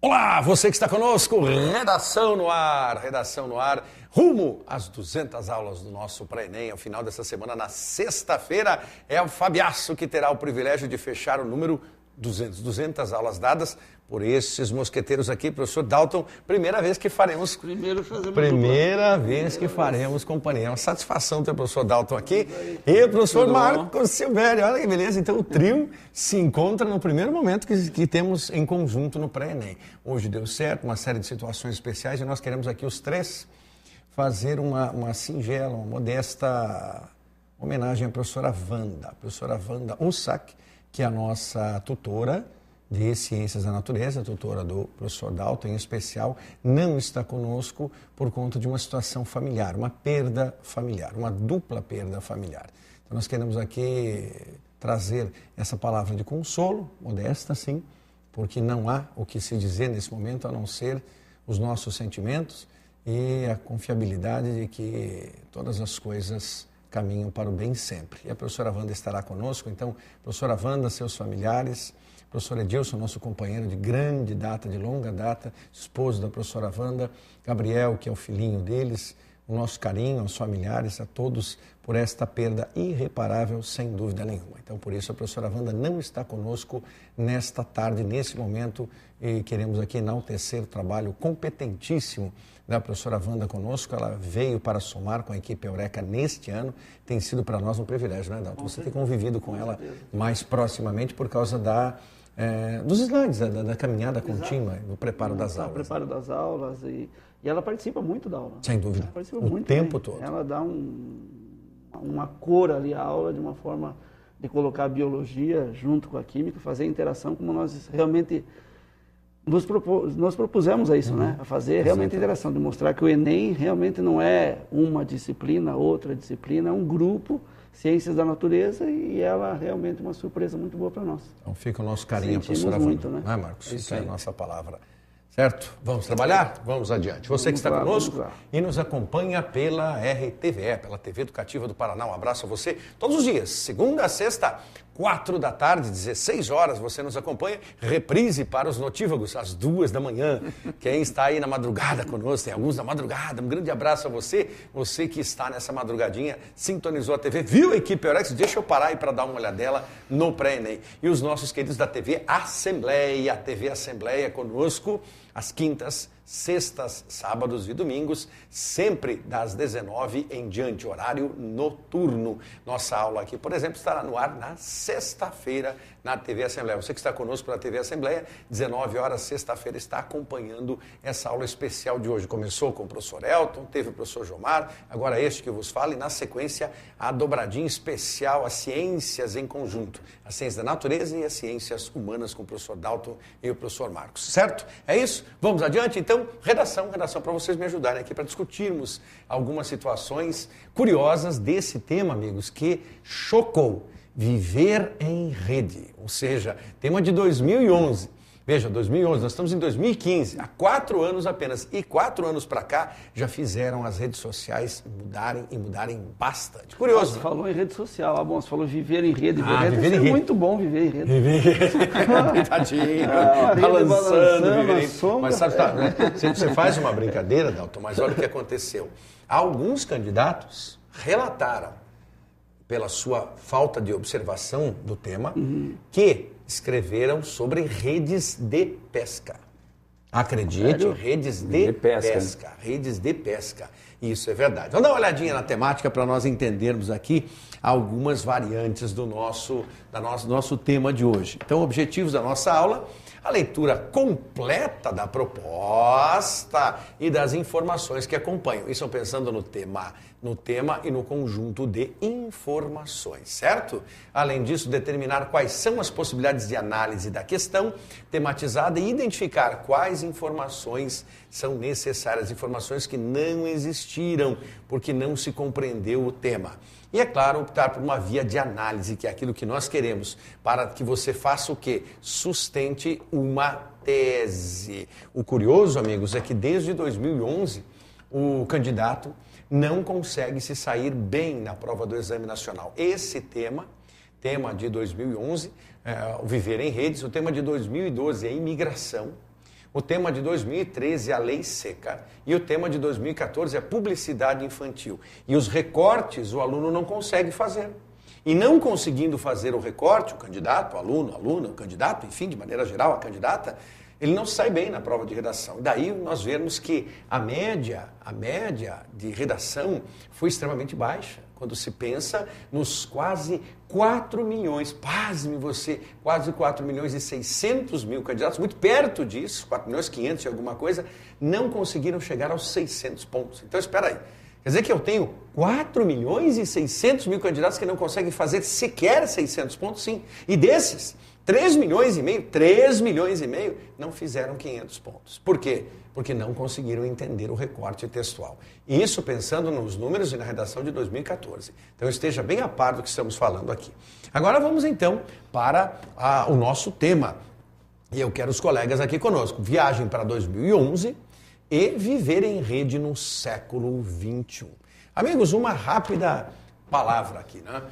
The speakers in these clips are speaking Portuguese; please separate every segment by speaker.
Speaker 1: Olá, você que está conosco, Redação no Ar, rumo às 200 aulas do nosso pré-ENEM. Ao final dessa semana, na sexta-feira, é o Fabiaço que terá o privilégio de fechar o número 200 aulas dadas por esses mosqueteiros aqui, professor Dalton. Primeira vez que faremos companhia. É uma satisfação ter o professor Dalton aqui e o professor Marcos Silvério. Olha que beleza. Então o trio se encontra no primeiro momento que temos em conjunto no pré-ENEM. Hoje deu certo, uma série de situações especiais e nós queremos aqui os três fazer uma singela, uma modesta homenagem à professora Wanda Unsack, que é a nossa tutora de Ciências da Natureza, tutora do professor Dalton em especial, não está conosco por conta de uma situação familiar, uma perda familiar, uma dupla perda familiar. Então nós queremos aqui trazer essa palavra de consolo, modesta sim, porque não há o que se dizer nesse momento a não ser os nossos sentimentos e a confiabilidade de que todas as coisas caminham para o bem sempre. E a professora Wanda estará conosco, então, professora Wanda, seus familiares, professor Edilson, nosso companheiro de grande data, de longa data, esposo da professora Wanda, Gabriel, que é o filhinho deles, o nosso carinho aos familiares, a todos, por esta perda irreparável, sem dúvida nenhuma. Então, por isso, a professora Wanda não está conosco nesta tarde, nesse momento, e queremos aqui enaltecer o trabalho competentíssimo da professora Wanda conosco. Ela veio para somar com a equipe Eureka neste ano. Tem sido para nós um privilégio, né, Dalton? Você tem convivido com ela mais proximamente por causa dos slides, da caminhada contínua, do preparo das aulas.
Speaker 2: O preparo das aulas e ela participa muito da aula.
Speaker 1: Sem dúvida.
Speaker 2: Ela participa
Speaker 1: o
Speaker 2: muito
Speaker 1: tempo
Speaker 2: bem.
Speaker 1: todo.
Speaker 2: Ela dá uma cor ali à aula, de uma forma de colocar a biologia junto com a química, fazer a interação como nós realmente nós propusemos a isso, né? A fazer realmente a interação, de mostrar que o Enem realmente não é uma disciplina, outra disciplina, é um grupo, Ciências da Natureza, e ela realmente é uma surpresa muito boa para nós.
Speaker 1: Então fica o nosso carinho,
Speaker 2: Sentimos
Speaker 1: professora
Speaker 2: muito,
Speaker 1: Wanda.
Speaker 2: né?
Speaker 1: Não é, Marcos? Isso é a nossa palavra. Certo? Vamos trabalhar? Vamos adiante. Você que está conosco e nos acompanha pela RTVE, pela TV Educativa do Paraná. Um abraço a você todos os dias, segunda a sexta, 4 da tarde, 16 horas, você nos acompanha. Reprise para os notívagos, às 2 da manhã. Quem está aí na madrugada conosco, tem alguns na madrugada, um grande abraço a você. Você que está nessa madrugadinha, sintonizou a TV, viu a equipe Eurex? Deixa eu parar aí para dar uma olhadela no pré-ENEM. E os nossos queridos da TV Assembleia, a TV Assembleia conosco, às quintas, sextas, sábados e domingos, sempre das 19 em diante, horário noturno. Nossa aula aqui, por exemplo, estará no ar na sexta-feira na TV Assembleia. Você que está conosco pela TV Assembleia, 19 horas, sexta-feira, está acompanhando essa aula especial de hoje. Começou com o professor Elton, teve o professor Jomar, agora este que vos fala, e na sequência a dobradinha especial, as ciências em conjunto, a ciência da natureza e as ciências humanas com o professor Dalton e o professor Marcos. Certo? É isso? Vamos adiante, então? Redação para vocês me ajudarem aqui para discutirmos algumas situações curiosas desse tema, amigos, que chocou. Viver em rede, ou seja, tema de 2011. Veja, 2011, nós estamos em 2015, há 4 anos apenas, e 4 anos para cá já fizeram as redes sociais mudarem bastante. Curioso,
Speaker 2: Você falou em rede social, você falou viver em rede.
Speaker 1: Viver em rede.
Speaker 2: É muito bom viver em rede.
Speaker 1: Viver em rede. Tadinho, balançando, viver em rede. Mas sabe, você faz uma brincadeira, Dalton, mas olha o que aconteceu. Alguns candidatos relataram, pela sua falta de observação do tema, que escreveram sobre redes de pesca. Acredite, redes de pesca. Redes de pesca. Isso é verdade. Vamos dar uma olhadinha na temática para nós entendermos aqui algumas variantes do nosso tema de hoje. Então, objetivos da nossa aula: a leitura completa da proposta e das informações que acompanham. Isso pensando no tema no tema e no conjunto de informações, certo? Além disso, determinar quais são as possibilidades de análise da questão tematizada e identificar quais informações são necessárias, informações que não existiram porque não se compreendeu o tema. E, é claro, optar por uma via de análise, que é aquilo que nós queremos, para que você faça o quê? Sustente uma tese. O curioso, amigos, é que desde 2011, o candidato não consegue se sair bem na prova do Exame Nacional. Esse tema de 2011, o Viver em Redes, o tema de 2012 é imigração, o tema de 2013 é a lei seca e o tema de 2014 é publicidade infantil. E os recortes o aluno não consegue fazer. E não conseguindo fazer o recorte, o candidato, o aluno, a aluna, o candidato, enfim, de maneira geral, a candidata, ele não sai bem na prova de redação. Daí nós vemos que a média de redação foi extremamente baixa. Quando se pensa nos quase 4 milhões, pasme você, quase 4 milhões e 600 mil candidatos, muito perto disso, 4 milhões e 500 e alguma coisa, não conseguiram chegar aos 600 pontos. Então, espera aí. Quer dizer que eu tenho 4 milhões e 600 mil candidatos que não conseguem fazer sequer 600 pontos? Sim. E desses, 3 milhões e meio não fizeram 500 pontos. Por quê? Porque não conseguiram entender o recorte textual. E isso pensando nos números e na redação de 2014. Então esteja bem a par do que estamos falando aqui. Agora vamos então para o nosso tema. E eu quero os colegas aqui conosco. Viagem para 2011 e viver em rede no século XXI. Amigos, uma rápida palavra aqui, né?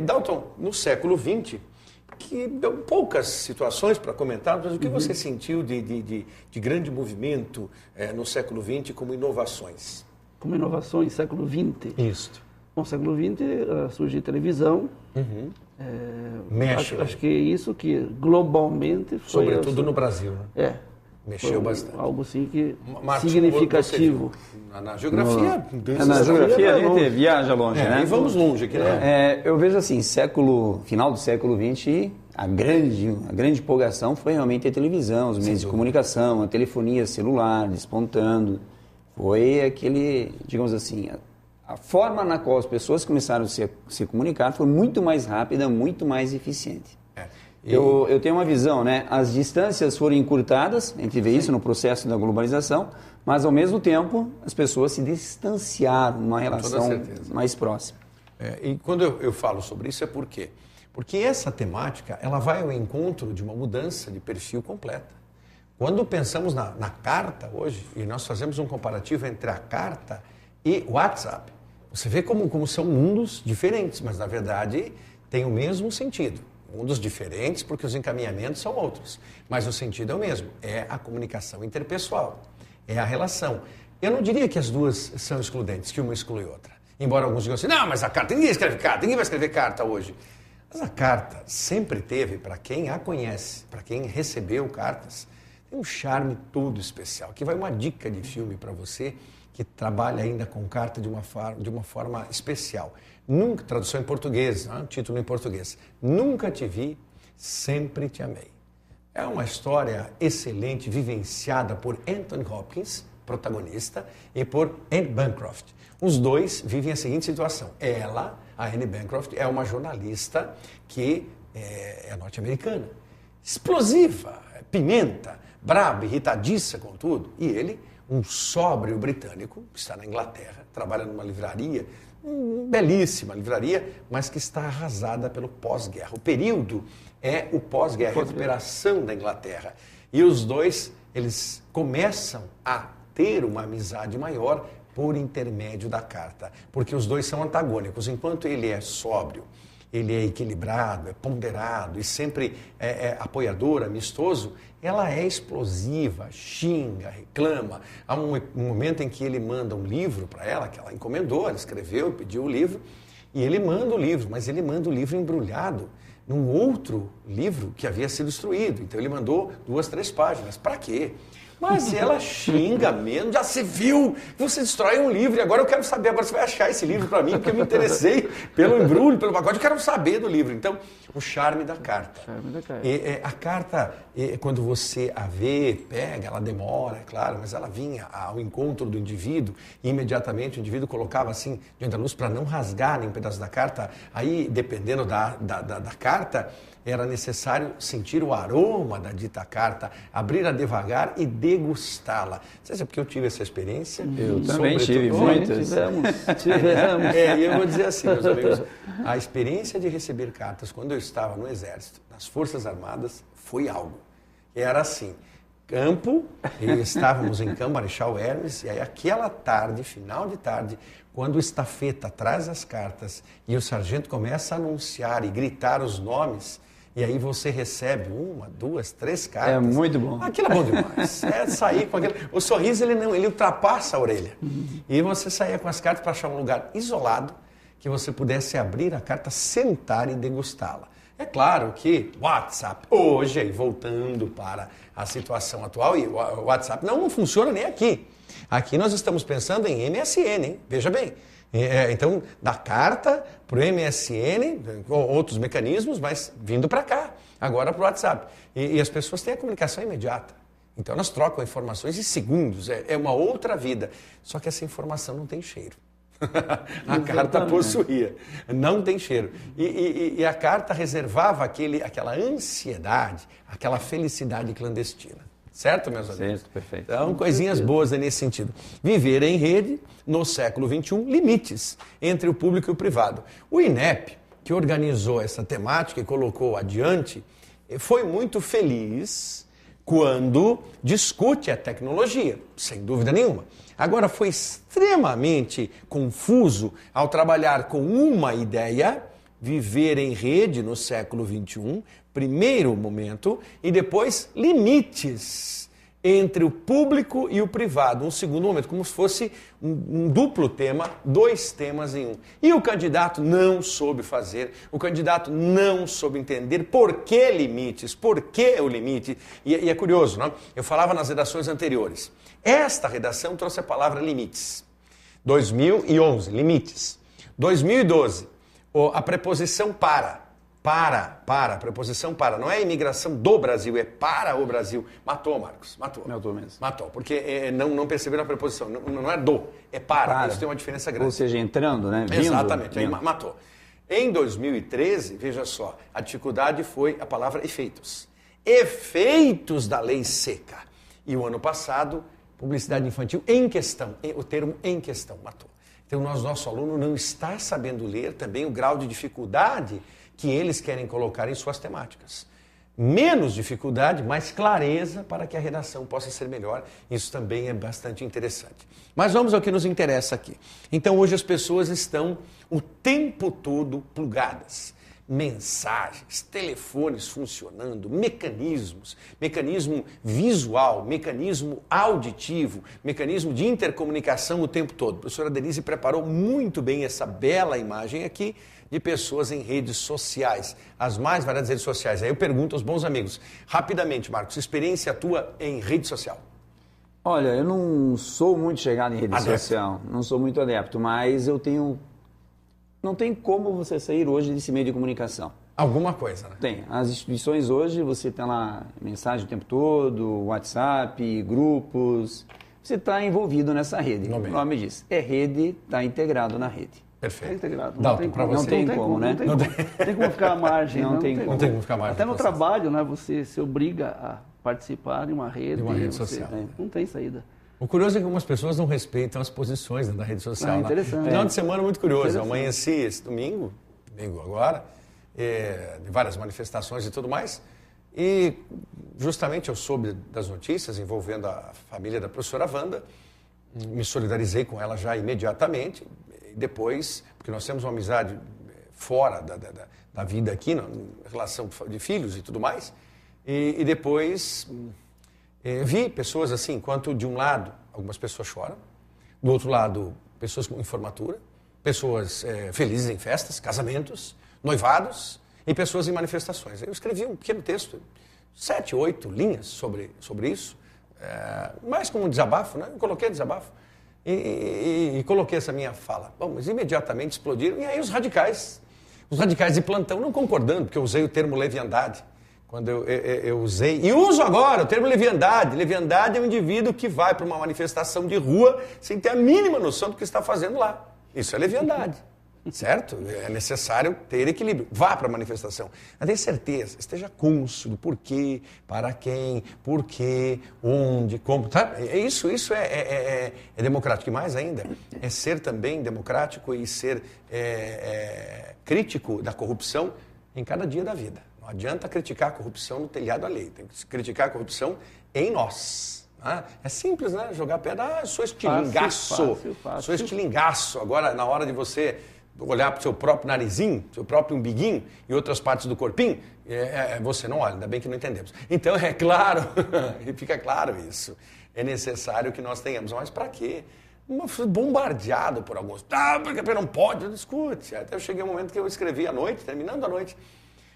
Speaker 1: Dalton, no século XX, que deu poucas situações para comentar, mas o que você sentiu de grande movimento no século XX como inovações?
Speaker 2: Como inovações, século XX?
Speaker 1: Isso.
Speaker 2: Bom, século XX surgiu a televisão.
Speaker 1: Mexe.
Speaker 2: Acho que é isso que globalmente foi...
Speaker 1: Sobretudo no Brasil, né? Mexeu bastante.
Speaker 2: Algo assim que
Speaker 1: Marcos,
Speaker 2: significativo.
Speaker 1: Na geografia...
Speaker 3: Na geografia a gente viaja longe, né?
Speaker 1: E vamos longe aqui, né?
Speaker 3: Eu vejo assim, final do século XX, a grande empolgação foi realmente a televisão, os meios de comunicação, a telefonia celular despontando. Foi aquele, digamos assim, a forma na qual as pessoas começaram a se comunicar foi muito mais rápida, muito mais eficiente. Eu tenho uma visão, né? As distâncias foram encurtadas, a gente vê isso no processo da globalização, mas ao mesmo tempo as pessoas se distanciaram numa relação mais próxima.
Speaker 1: E quando eu falo sobre isso é por quê? Porque essa temática ela vai ao encontro de uma mudança de perfil completa. Quando pensamos na carta hoje, e nós fazemos um comparativo entre a carta e o WhatsApp, você vê como são mundos diferentes, mas na verdade tem o mesmo sentido. Mundos diferentes porque os encaminhamentos são outros, mas o sentido é o mesmo, é a comunicação interpessoal, é a relação. Eu não diria que as duas são excludentes, que uma exclui outra. Embora alguns digam assim, não, mas a carta, ninguém escreve carta, ninguém vai escrever carta hoje. Mas a carta sempre teve, para quem a conhece, para quem recebeu cartas, tem um charme todo especial. Aqui vai uma dica de filme para você que trabalha ainda com carta de uma forma especial. Nunca, tradução em português, título em português. Nunca te vi, sempre te amei. É uma história excelente, vivenciada por Anthony Hopkins, protagonista, e por Anne Bancroft. Os dois vivem a seguinte situação. Ela, a Anne Bancroft, é uma jornalista que é norte-americana. Explosiva, pimenta, braba, irritadiça com tudo. E ele, um sóbrio britânico, que está na Inglaterra, trabalha numa livraria, belíssima livraria, mas que está arrasada pelo pós-guerra. O período é o pós-guerra, a recuperação da Inglaterra. E os dois, eles começam a ter uma amizade maior por intermédio da carta, porque os dois são antagônicos. Enquanto ele é sóbrio, ele é equilibrado, é ponderado e sempre é apoiador, amistoso, ela é explosiva, xinga, reclama. Há um momento em que ele manda um livro para ela, que ela encomendou, ela escreveu, pediu o livro, e ele manda o livro, mas ele manda o livro embrulhado num outro livro que havia sido destruído. Então ele mandou 2, 3 páginas. Para quê? Mas ela xinga mesmo, já se viu, você destrói um livro e agora eu quero saber, agora você vai achar esse livro para mim, porque eu me interessei pelo embrulho, pelo pacote, eu quero saber do livro. Então, o charme da carta. A carta, quando você a vê, pega, ela demora, é claro, mas ela vinha ao encontro do indivíduo e imediatamente o indivíduo colocava assim diante da luz para não rasgar nenhum pedaço da carta. Aí, dependendo da carta, era necessário sentir o aroma da dita carta, abrir-a devagar e degustá-la. Não sei se é porque eu tive essa experiência.
Speaker 3: Eu também tive muitas.
Speaker 2: Tivemos.
Speaker 1: E eu vou dizer assim, meus amigos, a experiência de receber cartas quando eu estava no Exército, nas Forças Armadas, foi algo. Era assim, campo, e estávamos em Campo Marechal Hermes, e aí aquela tarde, final de tarde, quando o estafeta traz as cartas e o sargento começa a anunciar e gritar os nomes, e aí você recebe 1, 2, 3 cartas.
Speaker 3: É muito bom.
Speaker 1: Aquilo é bom demais. É sair com aquele... O sorriso, ele ultrapassa a orelha. E você saía com as cartas para achar um lugar isolado, que você pudesse abrir a carta, sentar e degustá-la. É claro que WhatsApp, hoje, aí, voltando para a situação atual, e o WhatsApp não funciona nem aqui. Aqui nós estamos pensando em MSN, hein? Veja bem. Então, da carta para o MSN, com outros mecanismos, mas vindo para cá, agora para o WhatsApp. E as pessoas têm a comunicação imediata. Então, elas trocam informações em segundos, é uma outra vida. Só que essa informação não tem cheiro. A carta possuía, não tem cheiro. E a carta reservava aquela ansiedade, aquela felicidade clandestina. Certo, meus amigos?
Speaker 3: Certo, perfeito.
Speaker 1: Então, coisinhas boas nesse sentido. Viver em rede, no século XXI, limites entre o público e o privado. O INEP, que organizou essa temática e colocou adiante, foi muito feliz quando discute a tecnologia, sem dúvida nenhuma. Agora, foi extremamente confuso ao trabalhar com uma ideia, viver em rede no século XXI, primeiro momento, e depois limites entre o público e o privado, um segundo momento, como se fosse um duplo tema, 2 temas em um. E o candidato não soube fazer, o candidato não soube entender por que limites, por que o limite. E é curioso, não? Eu falava nas redações anteriores. Esta redação trouxe a palavra limites. 2011, limites. 2012, a preposição para, a preposição para, não é imigração do Brasil, é para o Brasil. Matou, Marcos, matou.
Speaker 3: Matou mesmo.
Speaker 1: Matou, porque não perceberam a preposição, não é do, é para. Isso tem uma diferença grande.
Speaker 3: Ou seja, entrando, né? Vindo,
Speaker 1: exatamente, aí
Speaker 3: vindo.
Speaker 1: matou. Em 2013, veja só, a dificuldade foi a palavra efeitos. Efeitos da lei seca. E o ano passado, publicidade infantil em questão, o termo em questão, matou. Então, nosso aluno não está sabendo ler também o grau de dificuldade que eles querem colocar em suas temáticas. Menos dificuldade, mais clareza para que a redação possa ser melhor. Isso também é bastante interessante. Mas vamos ao que nos interessa aqui. Então, hoje as pessoas estão o tempo todo plugadas. Mensagens, telefones funcionando, mecanismo visual, mecanismo auditivo, mecanismo de intercomunicação o tempo todo. A professora Denise preparou muito bem essa bela imagem aqui de pessoas em redes sociais, as mais variadas redes sociais. Aí eu pergunto aos bons amigos, rapidamente, Marcos, experiência tua em rede social?
Speaker 3: Olha, eu não sou muito chegado em rede
Speaker 1: Adepto.
Speaker 3: social, não sou muito adepto, mas eu tenho... Não tem como você sair hoje desse meio de comunicação.
Speaker 1: Alguma coisa, né?
Speaker 3: Tem. As instituições hoje, você tem lá mensagem o tempo todo, WhatsApp, grupos. Você está envolvido nessa rede. O nome diz. É rede, está integrado na rede.
Speaker 1: Perfeito.
Speaker 2: É integrado.
Speaker 1: Dalton, para você.
Speaker 3: Não tem como, né?
Speaker 2: Não tem como ficar à margem.
Speaker 3: Não tem
Speaker 1: como ficar à margem.
Speaker 2: Até no trabalho, né? Você se obriga a participar de uma rede.
Speaker 1: De uma rede social.
Speaker 2: Não tem saída.
Speaker 1: O curioso é que algumas pessoas não respeitam as posições da rede social.
Speaker 2: Interessante.
Speaker 1: Final de semana muito curioso. Eu amanheci esse domingo agora, de várias manifestações e tudo mais. E justamente eu soube das notícias envolvendo a família da professora Wanda. Me solidarizei com ela já imediatamente. E depois, porque nós temos uma amizade fora da vida aqui, na relação de filhos e tudo mais. E depois... vi pessoas assim, enquanto de um lado algumas pessoas choram, do outro lado pessoas em formatura, pessoas felizes em festas, casamentos, noivados e pessoas em manifestações. Eu escrevi um pequeno texto, 7, 8 linhas sobre isso, mais como um desabafo, né? Eu coloquei desabafo e coloquei essa minha fala. Bom, mas imediatamente explodiram, e aí os radicais de plantão não concordando, porque eu usei o termo leviandade. Quando eu usei, e uso agora o termo leviandade. Leviandade é um indivíduo que vai para uma manifestação de rua sem ter a mínima noção do que está fazendo lá. Isso é leviandade, certo? É necessário ter equilíbrio. Vá para a manifestação. Mas tenha certeza, esteja cônscio do porquê, para quem, porquê, onde, como. Tá? Isso é democrático. E mais ainda, é ser também democrático e ser crítico da corrupção em cada dia da vida. Não adianta criticar a corrupção no telhado alheio, tem que criticar a corrupção em nós. Né? É simples, né? Jogar pedra, eu sou estilingaço,
Speaker 2: Fácil.
Speaker 1: sou estilingaço. Agora, na hora de você olhar para o seu próprio narizinho, seu próprio umbiguinho e outras partes do corpinho, você não olha, ainda bem que não entendemos. Então, é claro, e fica claro isso, é necessário que nós tenhamos. Mas para quê? Bombardeado por alguns. Porque não pode, discute. Até eu cheguei um momento que eu escrevi à noite, terminando a noite.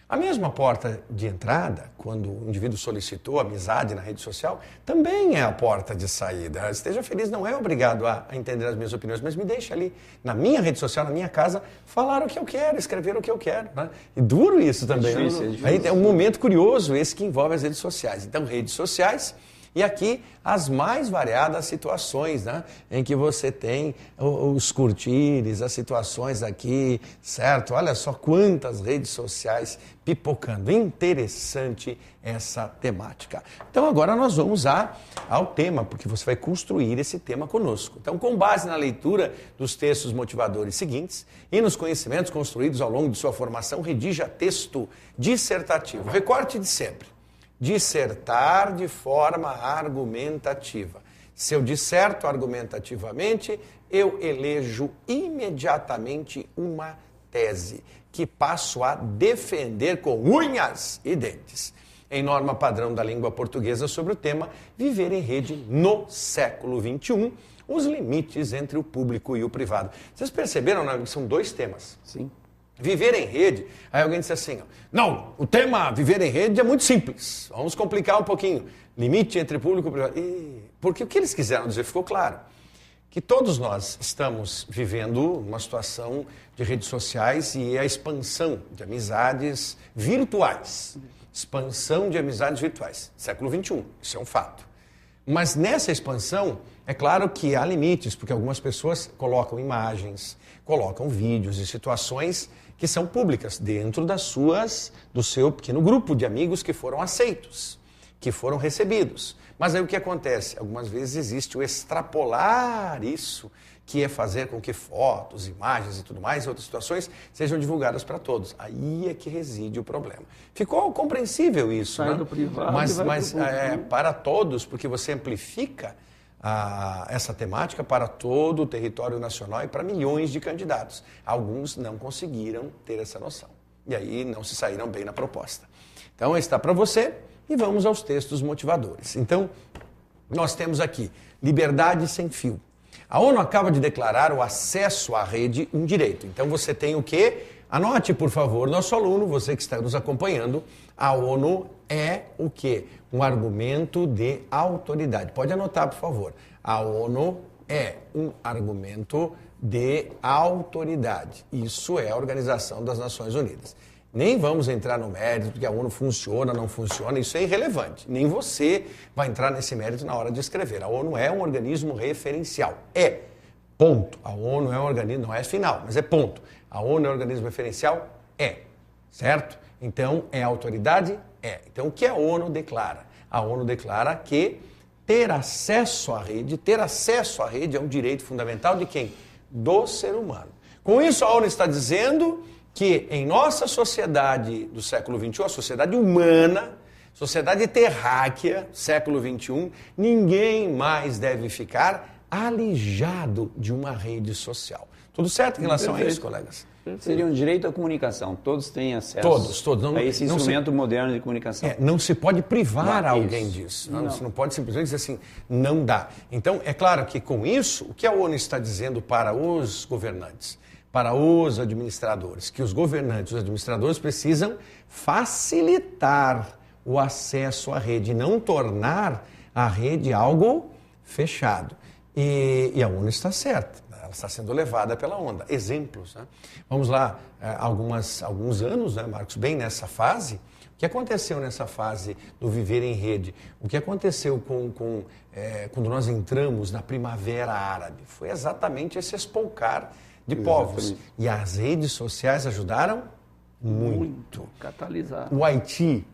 Speaker 1: A mesma porta de entrada, quando o indivíduo solicitou amizade na rede social, também é a porta de saída. Esteja feliz, não é obrigado a entender as minhas opiniões, mas me deixa ali, na minha rede social, na minha casa, falar o que eu quero, escrever o que eu quero. Né? E duro isso também.
Speaker 3: É difícil.
Speaker 1: Aí é um momento curioso esse que envolve as redes sociais. Então, redes sociais. E aqui as mais variadas situações, né? Em que você tem os curtires, as situações aqui, certo? Olha só quantas redes sociais pipocando. Interessante essa temática. Então agora nós vamos ao tema, porque você vai construir esse tema conosco. Então, com base na leitura dos textos motivadores seguintes e nos conhecimentos construídos ao longo de sua formação, redija texto dissertativo. Recorte de sempre. Dissertar de forma argumentativa. Se eu disserto argumentativamente, eu elejo imediatamente uma tese que passo a defender com unhas e dentes. Em norma padrão da língua portuguesa sobre o tema Viver em Rede no século XXI, os limites entre o público e o privado. Vocês perceberam, né? São dois temas.
Speaker 3: Sim.
Speaker 1: Viver em rede, aí alguém disse assim, não, o tema viver em rede é muito simples, vamos complicar um pouquinho, limite entre público e privado. Porque o que eles quiseram dizer ficou claro, que todos nós estamos vivendo uma situação de redes sociais e a expansão de amizades virtuais, século XXI, isso é um fato. Mas nessa expansão, é claro que há limites, porque algumas pessoas colocam imagens, colocam vídeos e situações que são públicas dentro do seu pequeno grupo de amigos que foram aceitos, que foram recebidos. Mas aí o que acontece? Algumas vezes existe o extrapolar isso, que é fazer com que fotos, imagens e tudo mais, e outras situações, sejam divulgadas para todos. Aí é que reside o problema. Ficou compreensível isso,
Speaker 2: Sai
Speaker 1: né?
Speaker 2: do privado,
Speaker 1: Mas para todos, porque você amplifica essa temática para todo o território nacional e para milhões de candidatos. Alguns não conseguiram ter essa noção. E aí não se saíram bem na proposta. Então, está para você e vamos aos textos motivadores. Então, nós temos aqui liberdade sem fio. A ONU acaba de declarar o acesso à rede um direito. Então, você tem o quê? Anote, por favor, nosso aluno, você que está nos acompanhando, a ONU é o quê? Um argumento de autoridade. Pode anotar, por favor. A ONU é um argumento de autoridade. Isso é a Organização das Nações Unidas. Nem vamos entrar no mérito de que a ONU funciona, não funciona, isso é irrelevante. Nem você vai entrar nesse mérito na hora de escrever. A ONU é um organismo referencial. É. Ponto. A ONU é um organismo, não é final, mas é ponto. A ONU é um organismo referencial? É. Certo? Então, é autoridade? É. Então, o que a ONU declara? A ONU declara que ter acesso à rede é um direito fundamental de quem? Do ser humano. Com isso, a ONU está dizendo que em nossa sociedade do século XXI, a sociedade humana, sociedade terráquea, século XXI, ninguém mais deve ficar alijado de uma rede social. Tudo certo em relação a isso, colegas?
Speaker 3: Seria um direito à comunicação. Todos têm acesso
Speaker 1: todos. Não,
Speaker 3: a esse instrumento moderno de comunicação.
Speaker 1: Não se pode privar alguém disso. Você não pode simplesmente dizer assim, não dá. Então, é claro que com isso, o que a ONU está dizendo para os governantes, para os administradores, que os governantes, os administradores precisam facilitar o acesso à rede, não tornar a rede algo fechado. E a ONU está certa, ela está sendo levada pela onda. Exemplos, né? Vamos lá, alguns anos, né, Marcos, bem nessa fase. O que aconteceu nessa fase do viver em rede? O que aconteceu quando nós entramos na Primavera Árabe? Foi exatamente esse espolcar de povos. E as redes sociais ajudaram muito.
Speaker 2: Catalisar.
Speaker 1: O Haiti,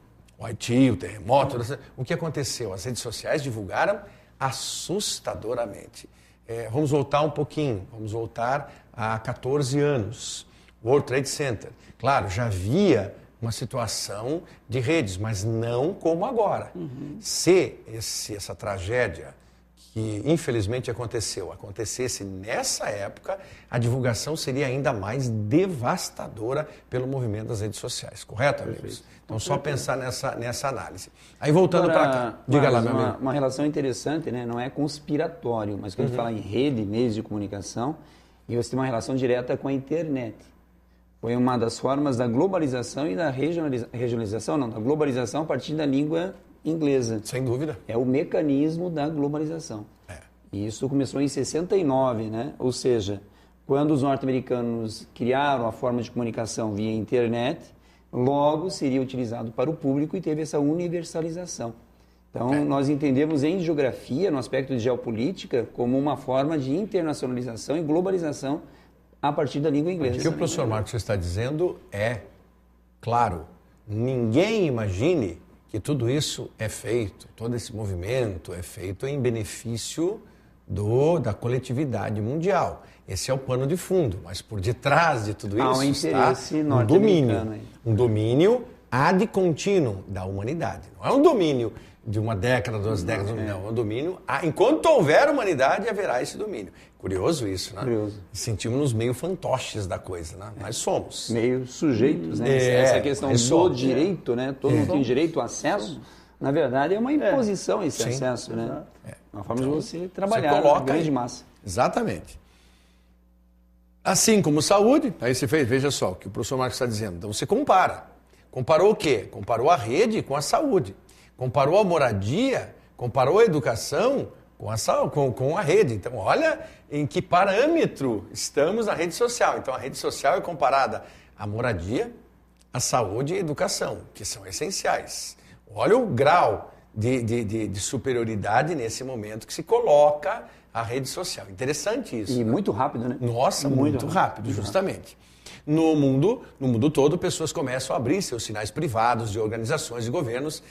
Speaker 1: o terremoto, o que aconteceu? As redes sociais divulgaram assustadoramente. Vamos voltar um pouquinho, vamos voltar a 14 anos. World Trade Center. Claro, já havia uma situação de redes, mas não como agora. Se essa tragédia que infelizmente acontecesse nessa época, a divulgação seria ainda mais devastadora pelo movimento das redes sociais. Correto, amigos? Então, só pensar nessa análise. Aí, voltando para cá. Diga lá, meu amigo.
Speaker 3: Uma relação interessante, né? Não é conspiratório, mas quando a gente fala em rede, meios de comunicação, e você tem uma relação direta com a internet. Foi uma das formas da globalização e da regionalização, da globalização a partir da língua inglesa.
Speaker 1: Sem dúvida.
Speaker 3: É o mecanismo da globalização. E isso começou em 69, né? Ou seja, quando os norte-americanos criaram a forma de comunicação via internet, logo seria utilizado para o público e teve essa universalização. Então, nós entendemos em geografia, no aspecto de geopolítica, como uma forma de internacionalização e globalização a partir da língua inglesa.
Speaker 1: O que o professor Marcos está dizendo é, claro, ninguém imagine que tudo isso é feito, todo esse movimento é feito em benefício da coletividade mundial. Esse é o pano de fundo, mas por detrás de tudo isso está um domínio ad continuum da humanidade. Não é um domínio de uma década, 2 décadas, não. É um domínio. Enquanto houver humanidade, haverá esse domínio. Curioso isso, né?
Speaker 3: Curioso.
Speaker 1: Sentimos-nos meio fantoches da coisa, né? Nós somos.
Speaker 3: Meio sujeitos, né? Essa questão do direito, né? Todo mundo tem direito ao acesso. Na verdade, é uma imposição esse acesso, né? Uma forma de você trabalhar na grande massa.
Speaker 1: Exatamente. Assim como saúde, aí você fez, veja só o que o professor Marcos está dizendo. Então você compara. Comparou o quê? Comparou a rede com a saúde. Comparou a moradia, comparou a educação com a rede. Então, olha em que parâmetro estamos na rede social. Então, a rede social é comparada à moradia, à saúde e à educação, que são essenciais. Olha o grau de superioridade nesse momento que se coloca a rede social. Interessante isso.
Speaker 3: E muito rápido, né?
Speaker 1: Nossa, muito rápido, justamente. No mundo todo, pessoas começam a abrir seus sinais privados de organizações e governos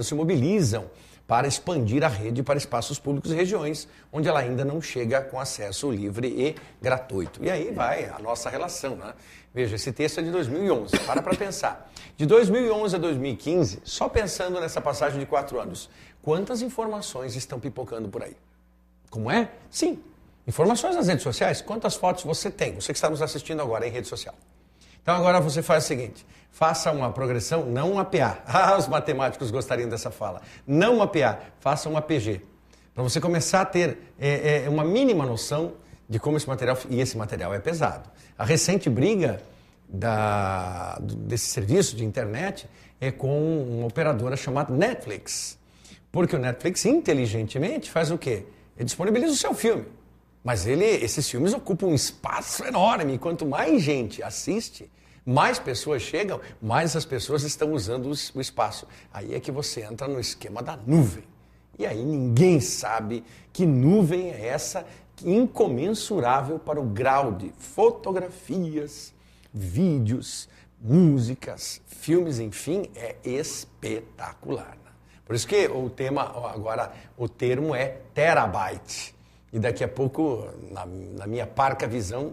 Speaker 1: se mobilizam para expandir a rede para espaços públicos e regiões onde ela ainda não chega com acesso livre e gratuito. E aí vai a nossa relação, né? Veja, esse texto é de 2011, para pensar. De 2011 a 2015, só pensando nessa passagem de 4 anos, quantas informações estão pipocando por aí? Como é? Sim. Informações nas redes sociais, quantas fotos você tem? Você que está nos assistindo agora em rede social. Então agora você faz o seguinte, faça uma progressão, não um APA. Os matemáticos gostariam dessa fala. Não um APA, faça um APG. Para você começar a ter uma mínima noção de como esse material, e esse material é pesado. A recente briga desse serviço de internet é com uma operadora chamada Netflix. Porque o Netflix, inteligentemente, faz o quê? Ele disponibiliza o seu filme. Mas esses filmes ocupam um espaço enorme. E quanto mais gente assiste, mais pessoas chegam, mais essas pessoas estão usando o espaço. Aí é que você entra no esquema da nuvem. E aí ninguém sabe que nuvem é essa incomensurável para o grau de fotografias, vídeos, músicas, filmes, enfim, é espetacular. Né? Por isso que o termo é terabyte. E daqui a pouco, na minha parca visão,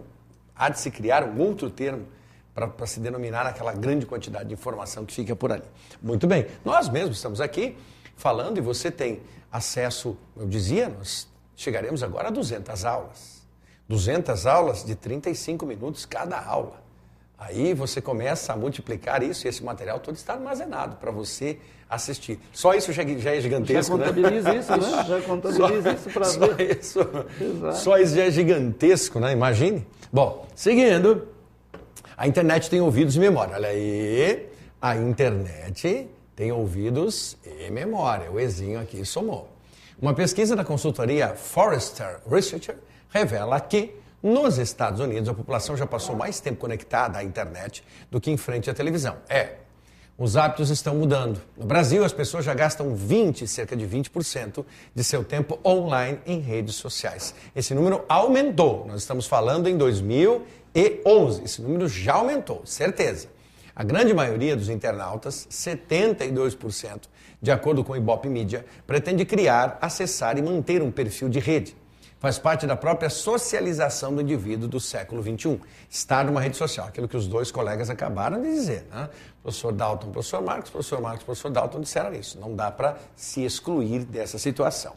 Speaker 1: há de se criar um outro termo para se denominar aquela grande quantidade de informação que fica por ali. Muito bem, nós mesmos estamos aqui falando e você tem acesso, eu dizia, nós chegaremos agora a 200 aulas. 200 aulas de 35 minutos cada aula. Aí você começa a multiplicar isso e esse material todo está armazenado para você assistir. Só isso já é gigantesco,
Speaker 2: já contabiliza, né? Isso, né? Já contabiliza isso para ver.
Speaker 1: Só isso já é gigantesco, né? Imagine. Bom, seguindo, a internet tem ouvidos e memória. Olha aí, a internet tem ouvidos e memória. O Ezinho aqui somou. Uma pesquisa da consultoria Forrester Research revela que, nos Estados Unidos, a população já passou mais tempo conectada à internet do que em frente à televisão. Os hábitos estão mudando. No Brasil, as pessoas já gastam cerca de 20% de seu tempo online em redes sociais. Esse número aumentou. Nós estamos falando em 2011. Esse número já aumentou, certeza. A grande maioria dos internautas, 72%, de acordo com o Ibope Mídia, pretende criar, acessar e manter um perfil de rede. Faz parte da própria socialização do indivíduo do século XXI. Estar numa rede social, aquilo que os dois colegas acabaram de dizer, né? Professor Dalton, professor Marcos, professor Dalton disseram isso. Não dá para se excluir dessa situação.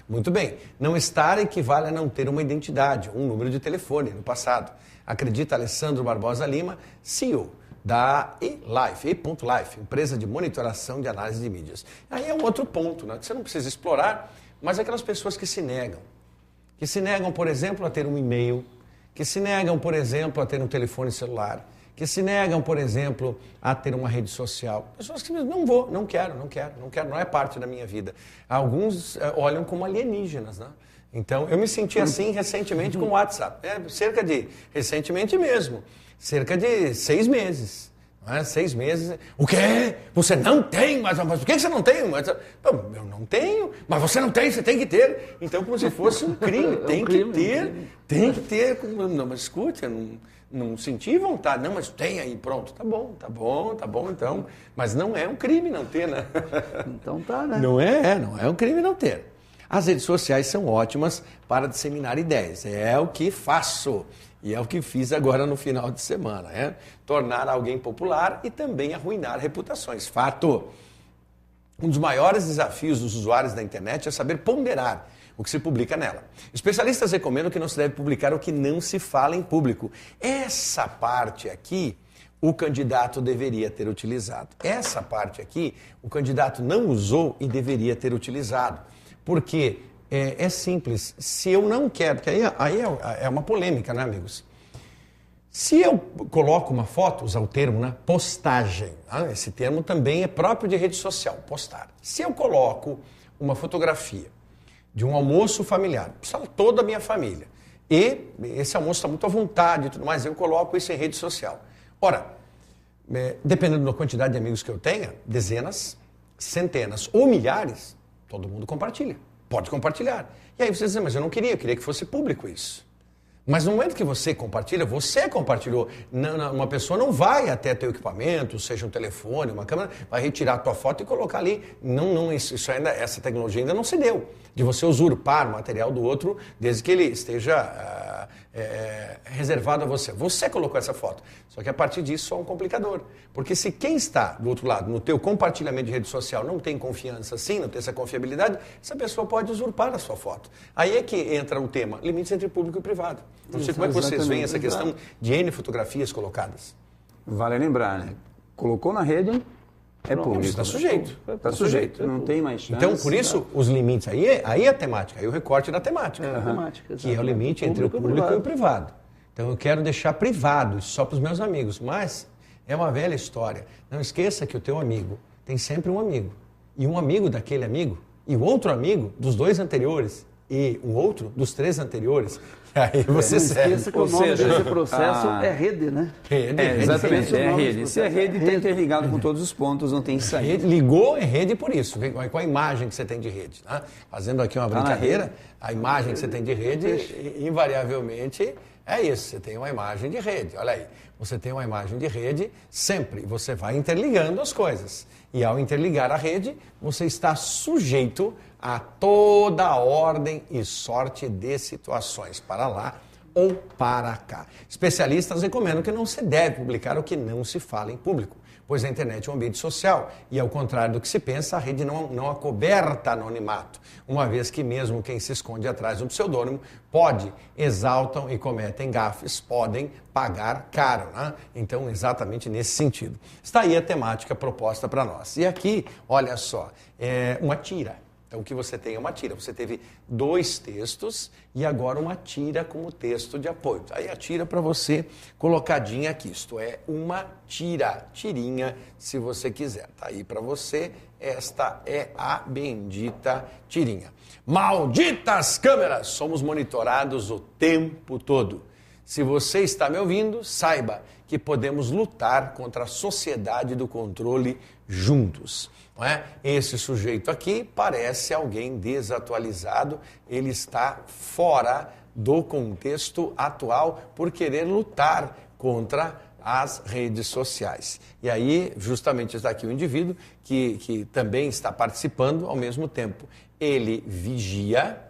Speaker 1: Muito bem, não estar equivale a não ter uma identidade, um número de telefone no passado. Acredita Alessandro Barbosa Lima, CEO da E.Life, empresa de monitoração de análise de mídias. Aí é um outro ponto, né? Que você não precisa explorar, mas aquelas pessoas que se negam, por exemplo, a ter um e-mail, que se negam, por exemplo, a ter um telefone celular, que se negam, por exemplo, a ter uma rede social. Pessoas que dizem, não quero, não é parte da minha vida. Alguns olham como alienígenas, né? Então, eu me senti assim recentemente com o WhatsApp. Recentemente mesmo, cerca de 6 meses. 6 meses. O quê? Você não tem? Mas por que você não tem? Eu não tenho, mas você não tem, você tem que ter. Então, como se fosse um crime. Tem que ter. Não, mas escute, eu não senti vontade. Não, mas tem aí, pronto. Tá bom, então. Mas não é um crime não ter, né?
Speaker 2: Então tá, né?
Speaker 1: Não é um crime não ter. As redes sociais são ótimas para disseminar ideias. É o que faço. E é o que fiz agora no final de semana, né? Tornar alguém popular e também arruinar reputações. Fato. Um dos maiores desafios dos usuários da internet é saber ponderar o que se publica nela. Especialistas recomendam que não se deve publicar o que não se fala em público. Essa parte aqui, o candidato deveria ter utilizado. Essa parte aqui, o candidato não usou e deveria ter utilizado. Porque é simples, se eu não quero, porque aí é uma polêmica, né, amigos? Se eu coloco uma foto, usar o termo, né, postagem, né? Esse termo também é próprio de rede social, postar. Se eu coloco uma fotografia de um almoço familiar, toda a minha família, e esse almoço está muito à vontade e tudo mais, eu coloco isso em rede social. Ora, dependendo da quantidade de amigos que eu tenha, dezenas, centenas ou milhares, todo mundo compartilha. Pode compartilhar. E aí você diz, mas eu queria que fosse público isso. Mas no momento que você compartilha, você compartilhou. Uma pessoa não vai até teu equipamento, seja um telefone, uma câmera, vai retirar a tua foto e colocar ali. Essa tecnologia ainda não se deu. De você usurpar o material do outro, desde que ele esteja reservado a você. Você colocou essa foto. Só que a partir disso é um complicador. Porque se quem está do outro lado, no teu compartilhamento de rede social, não tem confiança assim, não tem essa confiabilidade, essa pessoa pode usurpar a sua foto. Aí é que entra o tema, limites entre público e privado. Não sei como é que vocês veem essa questão de N fotografias colocadas.
Speaker 3: Vale lembrar, né? Colocou na rede, é público.
Speaker 1: Está sujeito.
Speaker 3: Está sujeito, não tem mais chance.
Speaker 1: Então, por isso, os limites, aí é a temática, aí o recorte da temática. Que é o limite entre o público e o privado. Então, eu quero deixar privado isso só para os meus amigos, mas é uma velha história. Não esqueça que o teu amigo tem sempre um amigo. E um amigo daquele amigo, e o outro amigo dos 2 anteriores, e um outro dos 3 anteriores. Aí você segue.
Speaker 2: Esqueça que o nome desse processo é rede, né?
Speaker 3: Exatamente, é rede. Se é rede, está interligado com todos os pontos, não tem saída.
Speaker 1: Ligou, é rede por isso. Com a imagem que você tem de rede. Né? Fazendo aqui uma brincadeira, a imagem que você tem de rede, invariavelmente, é isso. Você tem uma imagem de rede. Olha aí. Você tem uma imagem de rede sempre. Você vai interligando as coisas. E ao interligar a rede, você está sujeito a toda a ordem e sorte de situações, para lá ou para cá. Especialistas recomendam que não se deve publicar o que não se fala em público, pois a internet é um ambiente social e, ao contrário do que se pensa, a rede não acoberta anonimato, uma vez que mesmo quem se esconde atrás do pseudônimo exaltam e cometem gafes, podem pagar caro, né? Então, exatamente nesse sentido. Está aí a temática proposta para nós. E aqui, olha só, é uma tira. Então, o que você tem é uma tira. Você teve 2 textos e agora uma tira como texto de apoio. Aí a tira para você colocadinha aqui. Isto é uma tirinha, se você quiser. Tá aí para você esta é a bendita tirinha. Malditas câmeras! Somos monitorados o tempo todo. Se você está me ouvindo, saiba que podemos lutar contra a sociedade do controle juntos. Não é? Esse sujeito aqui parece alguém desatualizado, ele está fora do contexto atual por querer lutar contra as redes sociais. E aí, justamente está aqui o indivíduo que também está participando ao mesmo tempo. Ele vigia,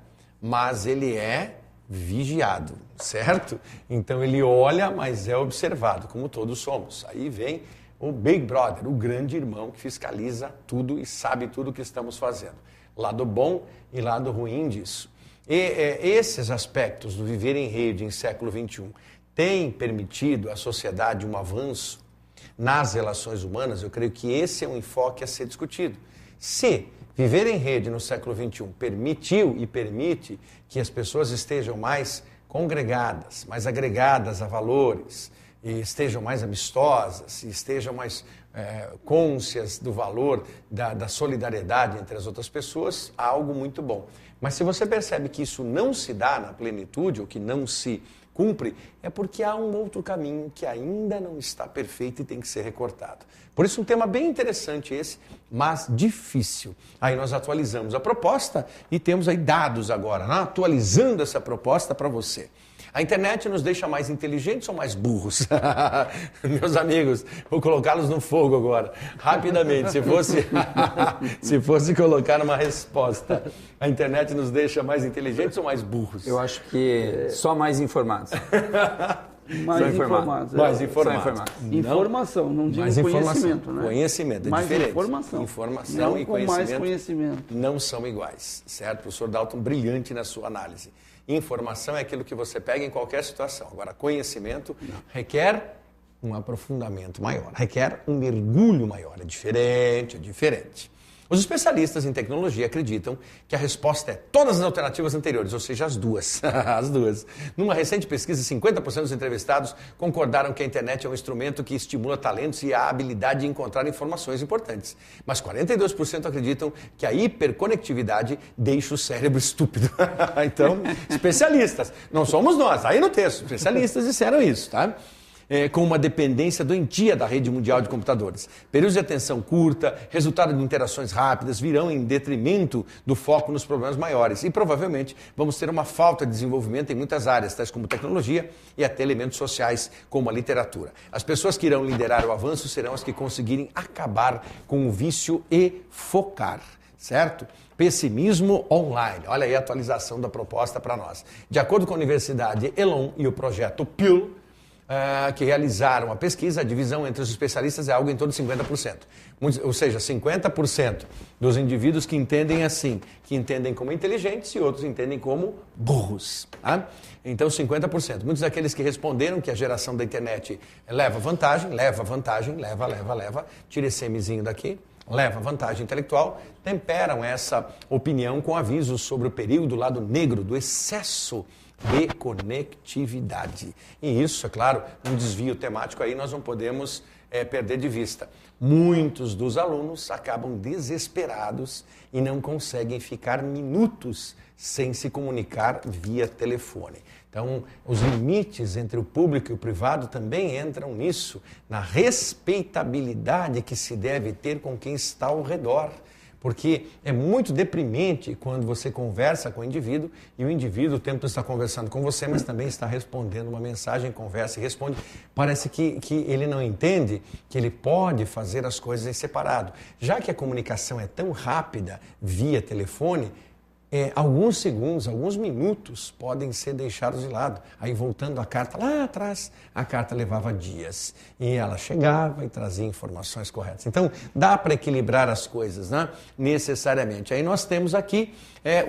Speaker 1: mas ele é vigiado, certo? Então ele olha, mas é observado, como todos somos. Aí vem o Big Brother, o grande irmão que fiscaliza tudo e sabe tudo o que estamos fazendo. Lado bom e lado ruim disso. E esses aspectos do viver em rede em século XXI têm permitido à sociedade um avanço nas relações humanas. Eu creio que esse é um enfoque a ser discutido. Se viver em rede no século XXI permitiu e permite que as pessoas estejam mais congregadas, mais agregadas a valores, e estejam mais amistosas, e estejam mais cônscias do valor da solidariedade entre as outras pessoas, há algo muito bom. Mas se você percebe que isso não se dá na plenitude, ou que não se cumpre, é porque há um outro caminho que ainda não está perfeito e tem que ser recortado. Por isso um tema bem interessante esse, mas difícil. Aí nós atualizamos a proposta e temos aí dados agora, né? Atualizando essa proposta para você. A internet nos deixa mais inteligentes ou mais burros? Meus amigos, vou colocá-los no fogo agora, rapidamente, se fosse colocar uma resposta. A internet nos deixa mais inteligentes ou mais burros?
Speaker 3: Eu acho que só mais informados.
Speaker 2: Mais informados.
Speaker 1: Mais informados.
Speaker 2: Informação, não digo
Speaker 1: mais
Speaker 2: conhecimento, né?
Speaker 1: Conhecimento, é
Speaker 2: mais
Speaker 1: diferente.
Speaker 2: Informação.
Speaker 1: Informação
Speaker 2: não
Speaker 1: e
Speaker 2: com
Speaker 1: conhecimento,
Speaker 2: mais conhecimento
Speaker 1: não são iguais, certo? O professor Dalton, brilhante na sua análise. Informação é aquilo que você pega em qualquer situação. Agora, conhecimento requer um aprofundamento maior, requer um mergulho maior. É diferente, é diferente. Os especialistas em tecnologia acreditam que a resposta é todas as alternativas anteriores, ou seja, as duas. As duas. Numa recente pesquisa, 50% dos entrevistados concordaram que a internet é um instrumento que estimula talentos e a habilidade de encontrar informações importantes. Mas 42% acreditam que a hiperconectividade deixa o cérebro estúpido. Então, especialistas, não somos nós, aí no texto, especialistas disseram isso, tá? Com uma dependência doentia da rede mundial de computadores. Períodos de atenção curta, resultado de interações rápidas, virão em detrimento do foco nos problemas maiores. E provavelmente vamos ter uma falta de desenvolvimento em muitas áreas, tais como tecnologia e até elementos sociais, como a literatura. As pessoas que irão liderar o avanço serão as que conseguirem acabar com o vício e focar, certo? Pessimismo online. Olha aí a atualização da proposta para nós. De acordo com a Universidade Elon e o projeto Peel, que realizaram a pesquisa, a divisão entre os especialistas é algo em torno de 50%. Ou seja, 50% dos indivíduos que entendem assim, que entendem como inteligentes e outros entendem como burros. Tá? Então, 50%. Muitos daqueles que responderam que a geração da internet leva vantagem, tira esse Mzinho daqui, leva vantagem intelectual, temperam essa opinião com avisos sobre o perigo do lado negro, do excesso de conectividade. E isso, é claro, um desvio temático aí nós não podemos perder de vista. Muitos dos alunos acabam desesperados e não conseguem ficar minutos sem se comunicar via telefone. Então, os limites entre o público e o privado também entram nisso, na respeitabilidade que se deve ter com quem está ao redor. Porque é muito deprimente quando você conversa com o indivíduo e o indivíduo o tempo está conversando com você, mas também está respondendo uma mensagem, conversa e responde. Parece que ele não entende que ele pode fazer as coisas em separado. Já que a comunicação é tão rápida via telefone, alguns segundos, alguns minutos podem ser deixados de lado. Aí voltando à carta lá atrás, a carta levava dias e ela chegava e trazia informações corretas. Então dá para equilibrar as coisas, né? Necessariamente. Aí nós temos aqui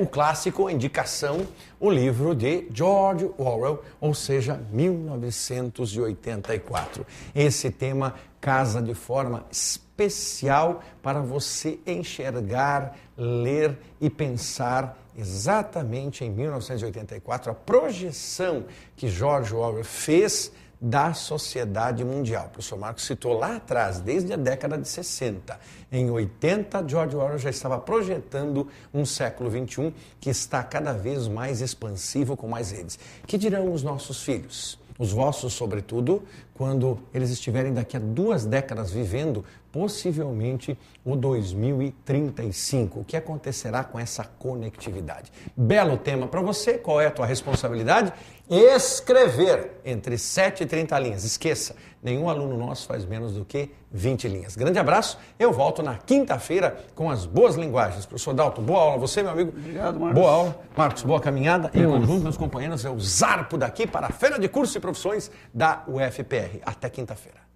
Speaker 1: o clássico, a indicação, o livro de George Orwell, ou seja, 1984. Esse tema casa de forma especial para você enxergar, ler e pensar exatamente em 1984, a projeção que George Orwell fez da sociedade mundial. O professor Marcos citou lá atrás, desde a década de 60. Em 80, George Orwell já estava projetando um século XXI que está cada vez mais expansivo, com mais redes. Que dirão os nossos filhos? Os vossos, sobretudo, quando eles estiverem daqui a 2 décadas vivendo, possivelmente, o 2035. O que acontecerá com essa conectividade? Belo tema para você. Qual é a tua responsabilidade? Escrever entre 7 e 30 linhas. Esqueça, nenhum aluno nosso faz menos do que 20 linhas. Grande abraço. Eu volto na quinta-feira com as boas linguagens. Professor Dalton, boa aula a você, meu amigo.
Speaker 2: Obrigado, Marcos.
Speaker 1: Boa aula. Marcos, boa caminhada. Em conjunto, meus companheiros, é o Zarpo daqui para a Feira de Cursos e Profissões da UFPR. Até quinta-feira.